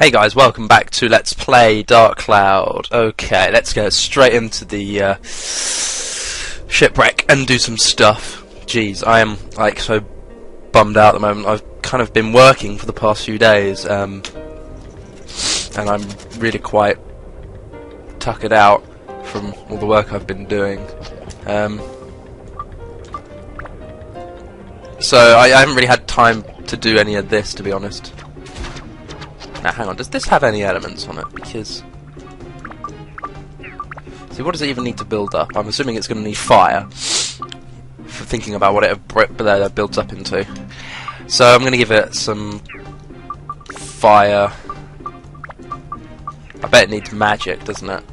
Hey guys, welcome back to Let's Play Dark Cloud. Okay, let's go straight into the shipwreck and do some stuff. Jeez, I am like so bummed out at the moment. I've kind of been working for the past few days, and I'm really quite tuckered out from all the work I've been doing. So I haven't really had time to do any of this, to be honest. Now, hang on, does this have any elements on it? Because... see, what does it even need to build up? I'm assuming it's going to need fire, for thinking about what it builds up into. So I'm going to give it some fire. I bet it needs magic, doesn't it?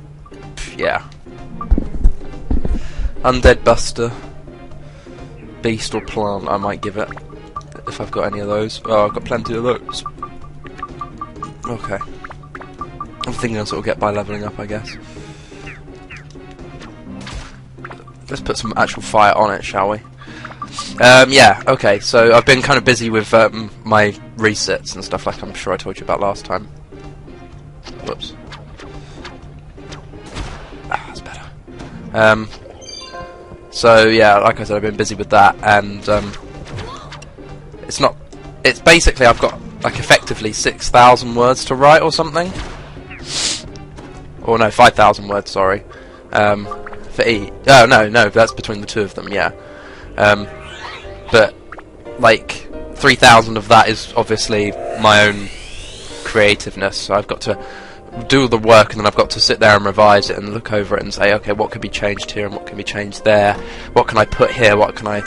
Yeah. Undead Buster. Beast or plant, I might give it. If I've got any of those. Oh, I've got plenty of those. Okay. I'm thinking I'll sort of get by leveling up, I guess. Let's put some actual fire on it, shall we? Yeah, okay, so I've been kind of busy with my resets and stuff, like I'm sure I told you about last time. Whoops. Ah, that's better. So, yeah, like I said, I've been busy with that, and it's basically, I've got like effectively 6,000 words to write or something, or no, 5,000 words, sorry, for each. Oh no, that's between the two of them, yeah. But like 3,000 of that is obviously my own creativeness, so I've got to do the work, and then I've got to sit there and revise it and look over it and say, okay, what could be changed here and what can be changed there, what can I put here, what can I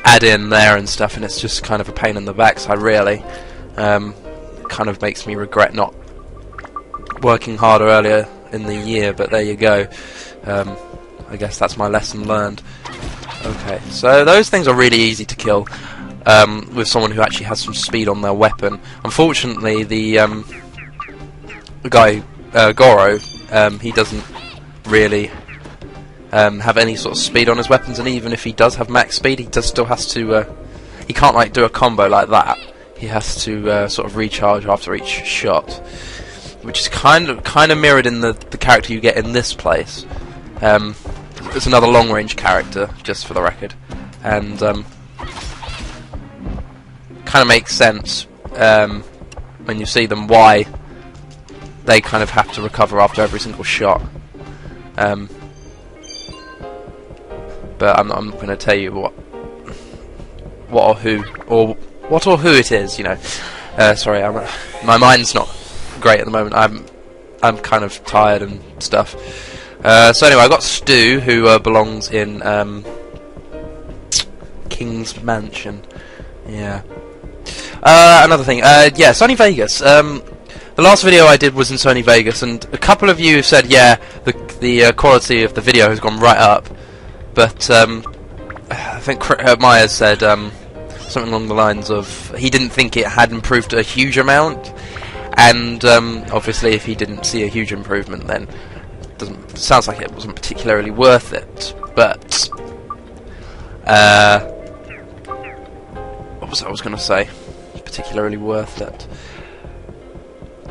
add in there and stuff, and it's just kind of a pain in the backside, really. Kind of makes me regret not working harder earlier in the year, but there you go. I guess that's my lesson learned. Okay, so those things are really easy to kill with someone who actually has some speed on their weapon. Unfortunately, the guy, Goro, he doesn't really have any sort of speed on his weapons, and even if he does have max speed, he still has to, he can't like do a combo like that. He has to sort of recharge after each shot, which is kind of mirrored in the character you get in this place. It's another long-range character, just for the record, and kind of makes sense when you see them why they kind of have to recover after every single shot. But I'm not going to tell you what or who it is, you know. Sorry, my mind's not great at the moment. I'm kind of tired and stuff. So anyway, I got Stu, who belongs in King's Mansion. Yeah. Another thing. Yeah, Sony Vegas. The last video I did was in Sony Vegas, and a couple of you said, yeah, the quality of the video has gone right up. But I think Myers said something along the lines of he didn't think it had improved a huge amount, and obviously if he didn't see a huge improvement, then it sounds like it wasn't particularly worth it. But what was I going to say? Particularly worth it.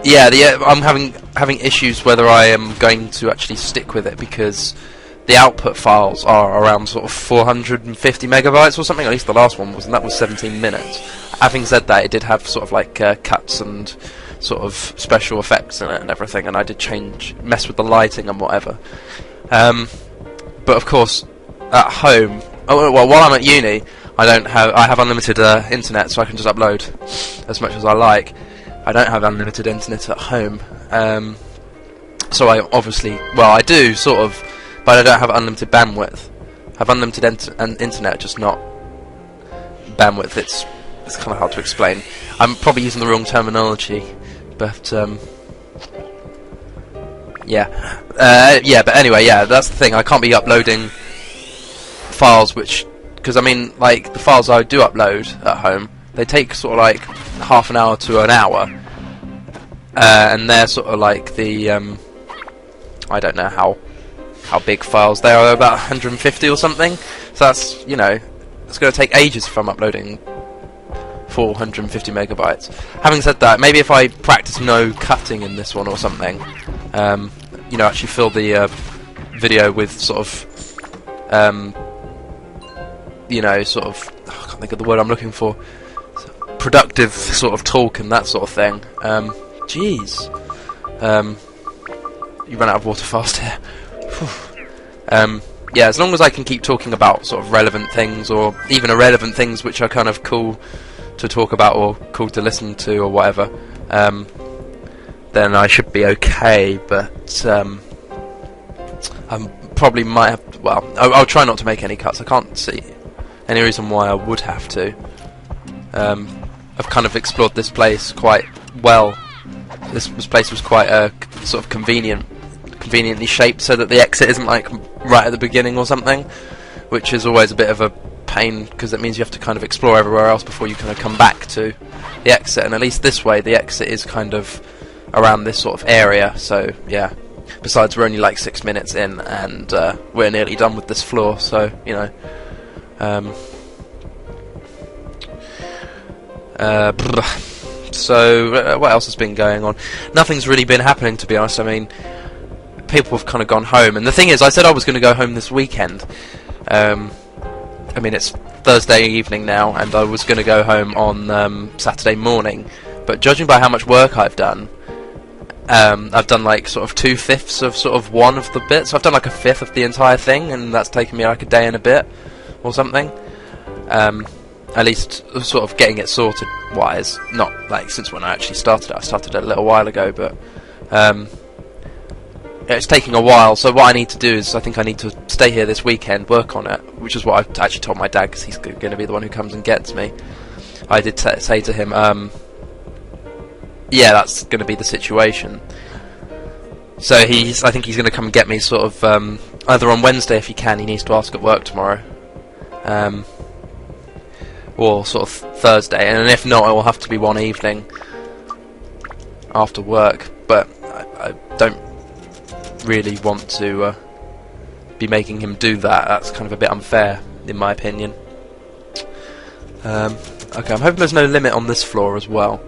Yeah, I'm having issues whether I am going to actually stick with it, because the output files are around sort of 450 megabytes or something. At least the last one was, and that was 17 minutes. Having said that, it did have sort of like cuts and sort of special effects in it and everything, and I did mess with the lighting and whatever. But of course, at home, while I'm at uni, I have unlimited internet, so I can just upload as much as I like. I don't have unlimited internet at home, so I obviously, well, I do sort of, but I don't have unlimited bandwidth. I have unlimited internet, just not bandwidth. It's kind of hard to explain. I'm probably using the wrong terminology, but yeah, But anyway, yeah, that's the thing. I can't be uploading files because I mean, like the files I do upload at home, they take sort of like half an hour to an hour, and they're sort of like the I don't know how big files they are, about 150 or something. So that's, you know, it's going to take ages if I'm uploading 450 megabytes. Having said that, maybe if I practice no cutting in this one or something, you know, actually fill the video with sort of, you know, sort of, I can't think of the word I'm looking for, productive sort of talk and that sort of thing. Jeez. You ran out of water fast here. Yeah, as long as I can keep talking about sort of relevant things, or even irrelevant things which are kind of cool to talk about or cool to listen to or whatever, then I should be okay. But I probably might have to, well, I'll try not to make any cuts. I can't see any reason why I would have to. I've kind of explored this place quite well. This place was quite sort of conveniently shaped so that the exit isn't like right at the beginning or something, which is always a bit of a pain because it means you have to kind of explore everywhere else before you kind of come back to the exit. And at least this way, the exit is kind of around this sort of area. So yeah. Besides, we're only like 6 minutes in, and we're nearly done with this floor. So you know. So what else has been going on? Nothing's really been happening, to be honest. I mean, people have kind of gone home, and the thing is, I said I was going to go home this weekend. I mean, it's Thursday evening now, and I was going to go home on Saturday morning, but judging by how much work I've done like sort of 2/5 of sort of one of the bits. So I've done like 1/5 of the entire thing, and that's taken me like a day and a bit or something. At least sort of getting it sorted wise, not like since when I actually started it. I started it a little while ago, but it's taking a while. So what I need to do is, I think I need to stay here this weekend, work on it, which is what I actually told my dad, because he's going to be the one who comes and gets me. I did say to him, yeah, that's going to be the situation. So I think he's going to come and get me sort of either on Wednesday if he can. He needs to ask at work tomorrow. Or sort of Thursday, and if not, it will have to be one evening after work. But I don't really want to be making him do that. That's kind of a bit unfair, in my opinion. Okay, I'm hoping there's no limit on this floor as well,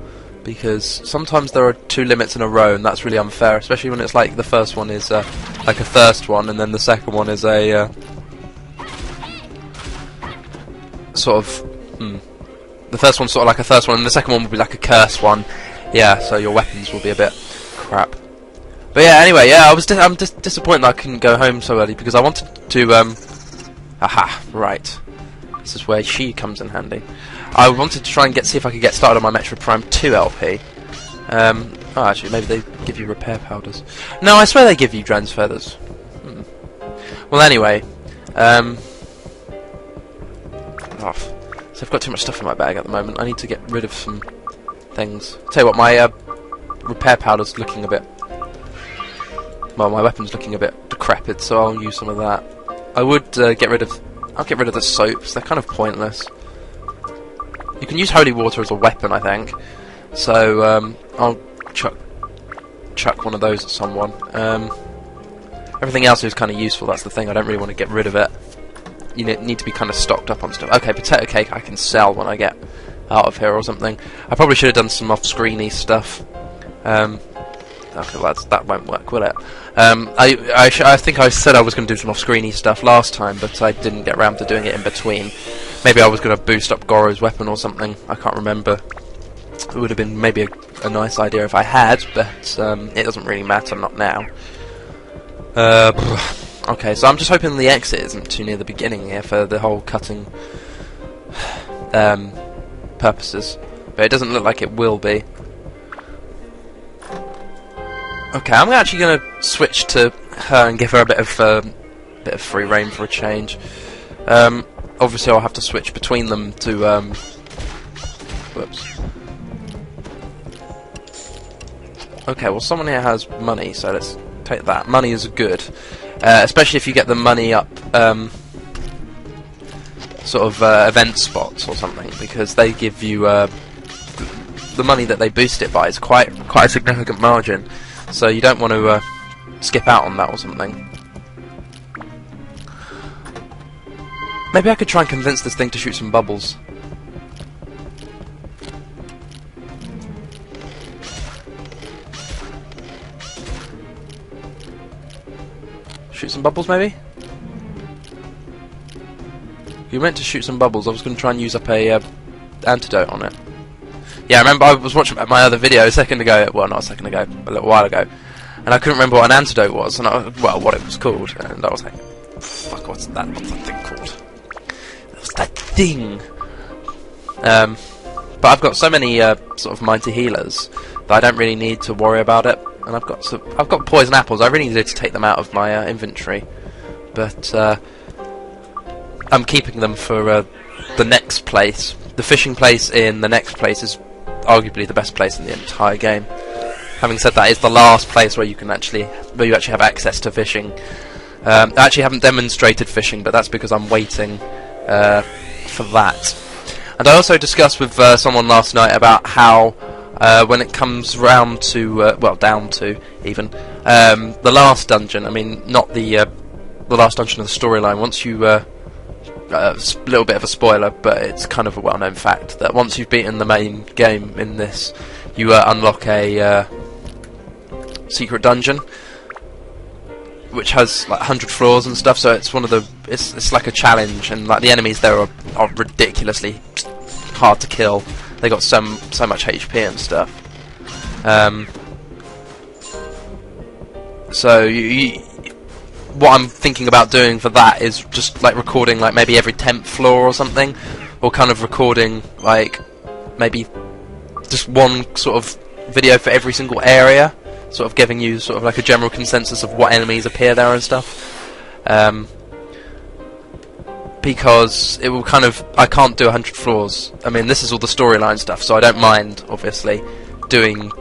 because sometimes there are 2 limits in a row, and that's really unfair, especially when it's like the first one is like a thirst one, and then the second one is a sort of the first one's sort of like a thirst one, and the second one will be like a curse one. Yeah, so your weapons will be a bit crap. But yeah, anyway, yeah, I'm just disappointed that I couldn't go home so early, because I wanted to aha, right. This is where she comes in handy. I wanted to try and see if I could get started on my Metroid Prime 2 LP. Oh, actually, maybe they give you repair powders. No, I swear they give you Dren's feathers. Well, anyway, so I've got too much stuff in my bag at the moment. I need to get rid of some things. Tell you what, my repair powder's looking a bit... Well, my weapon's looking a bit decrepit, so I'll use some of that. I would get rid of... I'll get rid of the soaps. They're kind of pointless. You can use holy water as a weapon, I think. So, I'll chuck one of those at someone. Everything else is kind of useful, that's the thing. I don't really want to get rid of it. You need to be kind of stocked up on stuff. Okay, potato cake I can sell when I get out of here or something. I probably should have done some off-screeny stuff. Okay, well, that won't work, will it? I think I said I was going to do some off-screeny stuff last time, but I didn't get around to doing it in between. Maybe I was going to boost up Goro's weapon or something. I can't remember. It would have been maybe a nice idea if I had, but it doesn't really matter, not now. Okay, so I'm just hoping the exit isn't too near the beginning here for the whole cutting purposes, but it doesn't look like it will be. Okay, I'm actually going to switch to her and give her a bit of free reign for a change. Obviously, I'll have to switch between them to. Whoops. Okay, well, someone here has money, so let's take that. Money is good. Especially if you get the money up sort of event spots or something, because they give you the money that they boost it by is quite a significant margin, so you don't want to skip out on that or something. Maybe I could try and convince this thing to shoot some bubbles. Shoot some bubbles, maybe? You meant to shoot some bubbles. I was going to try and use up a antidote on it. Yeah, I remember I was watching my other video a second ago. Well, not a second ago, a little while ago. And I couldn't remember what an antidote was, and well, what it was called. And I was like, fuck, what's that thing called? What's that thing? But I've got so many sort of mighty healers that I don't really need to worry about it. And I've got poison apples. I really needed to take them out of my inventory, but I'm keeping them for the next place. The fishing place in the next place is arguably the best place in the entire game. Having said that, it's the last place where you actually have access to fishing. I actually haven't demonstrated fishing, but that's because I'm waiting for that. And I also discussed with someone last night about how when it comes round to well, down to even the last dungeon. I mean, not the last dungeon of the storyline. Once you a little bit of a spoiler, but it's kind of a well-known fact that once you've beaten the main game in this, you unlock a secret dungeon, which has like 100 floors and stuff. So it's one of the it's like a challenge, and like the enemies there are ridiculously hard to kill. They got so much HP and stuff. So what I'm thinking about doing for that is just like recording like maybe every 10th floor or something, or kind of recording like maybe just one sort of video for every single area, sort of giving you sort of like a general consensus of what enemies appear there and stuff. Because it will kind of, I can't do 100 floors. I mean, this is all the storyline stuff, so I don't mind obviously doing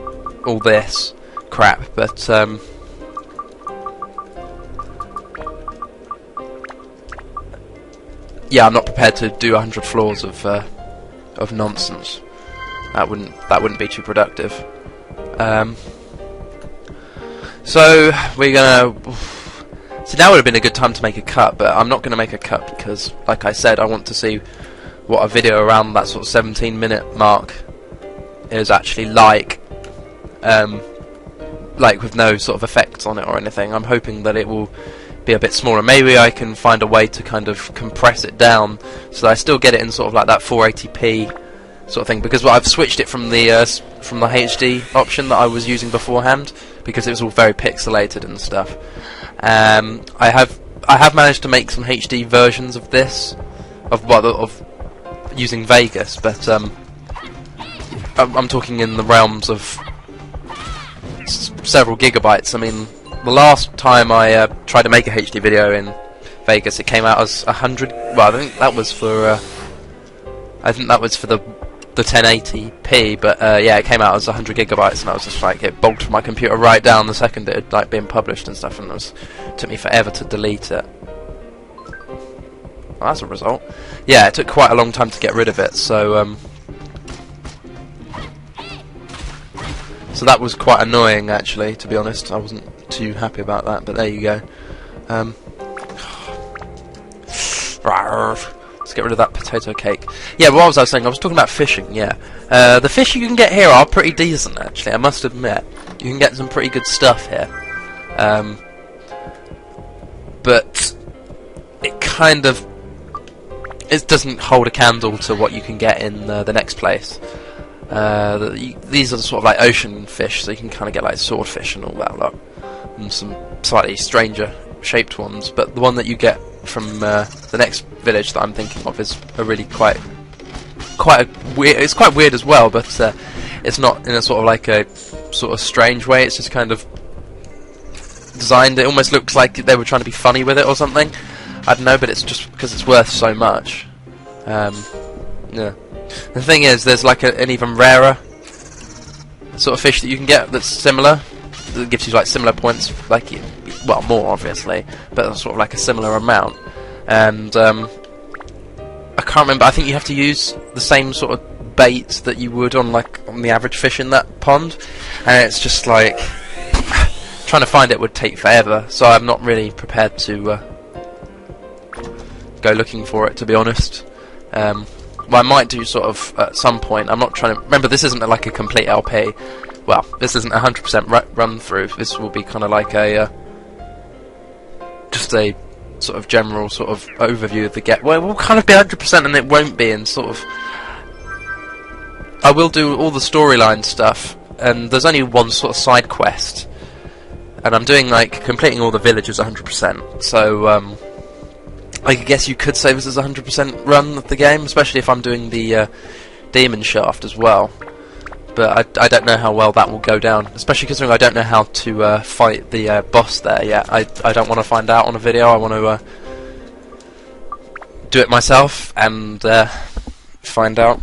all this crap, but yeah, I'm not prepared to do 100 floors of nonsense. That wouldn't be too productive. So we're gonna. So now would have been a good time to make a cut, but I'm not going to make a cut because, like I said, I want to see what a video around that sort of 17-minute mark is actually like with no sort of effects on it or anything. I'm hoping that it will be a bit smaller. Maybe I can find a way to kind of compress it down so that I still get it in sort of like that 480p sort of thing, because I've switched it from the HD option that I was using beforehand, because it was all very pixelated and stuff. I have managed to make some HD versions of this, of using Vegas, but I'm talking in the realms of several gigabytes. I mean, the last time I tried to make a HD video in Vegas, it came out as 100. Well, I think that was for the 1080p, but yeah, it came out as 100 gigabytes, and I was just like, it bogged my computer right down the second it had like been published and stuff, and it took me forever to delete it. Well, that's a result. Yeah, it took quite a long time to get rid of it, so that was quite annoying, actually, to be honest. I wasn't too happy about that, but there you go. Let's get rid of that potato cake. Yeah, what was I saying? I was talking about fishing, yeah. The fish you can get here are pretty decent, actually, I must admit. You can get some pretty good stuff here. But it kind of... it doesn't hold a candle to what you can get in the next place. These are the sort of like ocean fish, so you can kind of get like swordfish and all that lot. And some slightly stranger shaped ones, but the one that you get from the next village that I'm thinking of is a really quite a weird. It's quite weird as well, but it's not in a sort of like a sort of strange way. It's just kind of designed. It almost looks like they were trying to be funny with it or something. I don't know, but it's just because it's worth so much. Yeah. The thing is, there's like an even rarer sort of fish that you can get that's similar. That gives you like similar points, like well, more obviously, but sort of like a similar amount. And I can't remember. I think you have to use the same sort of bait that you would on the average fish in that pond, and it's just like trying to find it would take forever. So I'm not really prepared to go looking for it, to be honest. Well, I might do sort of at some point. I'm not trying to remember. This isn't like a complete LP. Well, this isn't 100% run through. This will be kind of like a just a sort of general sort of overview of the game. Well, it will kind of be 100% and it won't be, and sort of I will do all the storyline stuff, and there's only one sort of side quest, and I'm doing like completing all the villages 100%. So I guess you could say this is a 100% run of the game, especially if I'm doing the demon shaft as well. But I don't know how well that will go down, especially considering I don't know how to fight the boss there yet. I don't want to find out on a video. I want to do it myself and find out.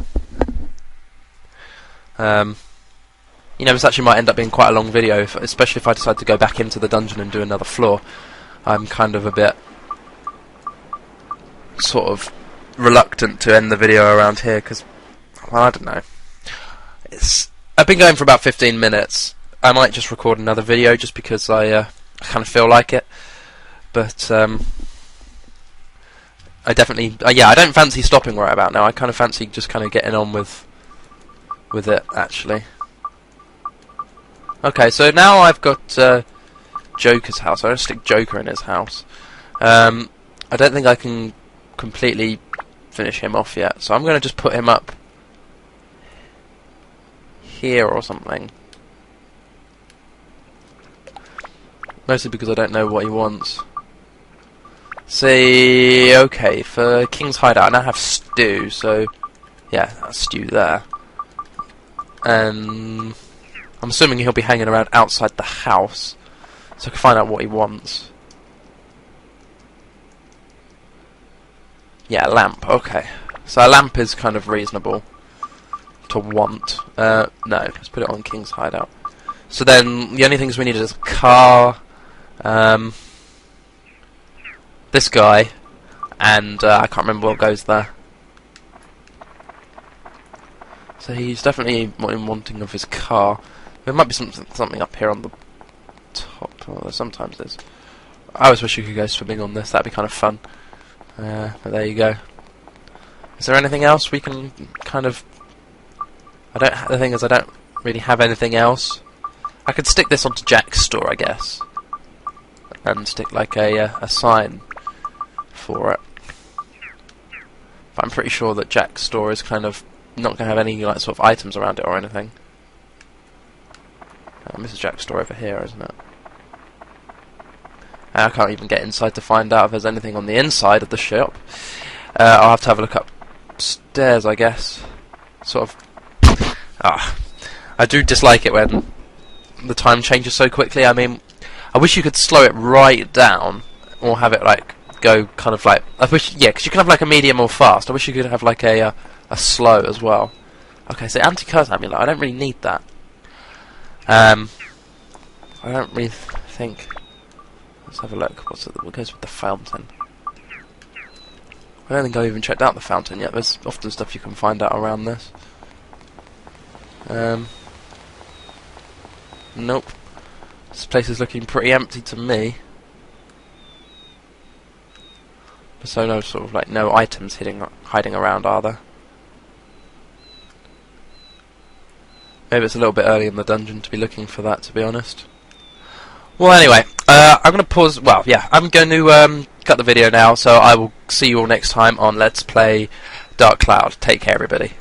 You know, this actually might end up being quite a long video, especially if I decide to go back into the dungeon and do another floor. I'm kind of a bit sort of reluctant to end the video around here because, well, I don't know. I've been going for about 15 minutes. I might just record another video just because I kind of feel like it. But I definitely, yeah, I don't fancy stopping right about now. I kind of fancy just kind of getting on with it, actually. Okay, so now I've got Joker's house. I'm going to stick Joker in his house. I don't think I can completely finish him off yet, so I'm going to just put him up here or something. Mostly because I don't know what he wants. See, okay, for King's Hideout I now have Stew, so yeah, that's Stew there. And I'm assuming he'll be hanging around outside the house, so I can find out what he wants. Yeah, a lamp, okay. So a lamp is kind of reasonable to want. No, let's put it on King's Hideout. So then the only things we need is a car, this guy, and I can't remember what goes there. So he's definitely wanting of his car. There might be something up here on the top. Oh, sometimes there's. I always wish you could go swimming on this. That'd be kind of fun. But there you go. Is there anything else we can kind of? The thing is, I don't really have anything else. I could stick this onto Jack's store, I guess, and stick like a sign for it. But I'm pretty sure that Jack's store is kind of not going to have any like sort of items around it or anything. This is Jack's store over here, isn't it? I can't even get inside to find out if there's anything on the inside of the shop. I'll have to have a look upstairs, I guess. Sort of. I do dislike it when the time changes so quickly. I mean, I wish you could slow it right down, or have it like go kind of like. I wish, yeah, because you can have like a medium or fast. I wish you could have like a slow as well. Okay, so anti-curse amulet. I don't really need that. I don't really think. Let's have a look. What goes with the fountain? I don't think I've even checked out the fountain yet. There's often stuff you can find out around this. Nope. This place is looking pretty empty to me. So no sort of like no items hiding around, are there? Maybe it's a little bit early in the dungeon to be looking for that, to be honest. Well, anyway, I'm going to pause. Well, yeah, I'm going to cut the video now, so I will see you all next time on Let's Play Dark Cloud. Take care, everybody.